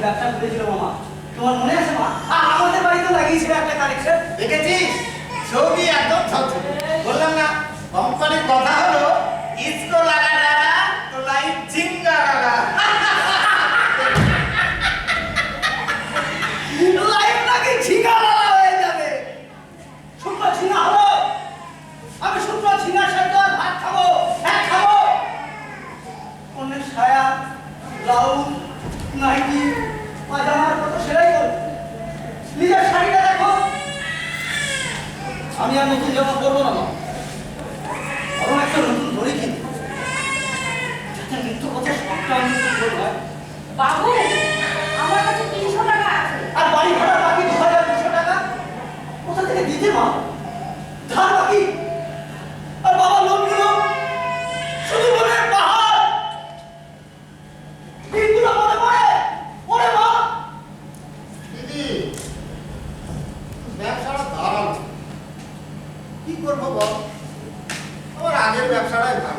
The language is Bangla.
ব্যবসা করেছিল মামা, তোমার মনে আছে মা? আর আমাদের বাড়িতে লাগিয়েছিল একটা কালেকশন, দেখেছিস? ছবি একদম ঝকঝকে। বললাম না, কোম্পানির কথা হলো ইসকো লাগা ডালা তো লাইফ জিঙ্গা লাগা। লাইফ নাকি ঝিঙা লালা হয়ে যাবে। শুকনো ঝিঙা হলো, আমি শুকনো ঝিঙার সাথে আর ভাত খাবো, হ্যাঁ খাবো। অনেক ছায়া, ব্লাউজ, নাইটি, পাজামার কত সেলাই করো। নিজের শাড়িটা দেখো। আমি আর নতুন জামা পরবো না মা, বরং একটা নতুন ধরে কিনবো, যাতে নিত্য কথা সবটা আমি করবো। বাবু, আমার কাছে 300 টাকা আছে। আর বাড়ি ভাড়া বাকি 2200 টাকা কোথা থেকে দিতে মা? ধার বাকি। আর বাবা লোন নিল, শুধু লোনের পাহাড়। দিনগুলো মনে পড়ে, ওরে মা। দিদি, ব্যবসাটা দাঁড়ালো। কি করবো বল? আমার আগের ব্যবসাটাই ভালো।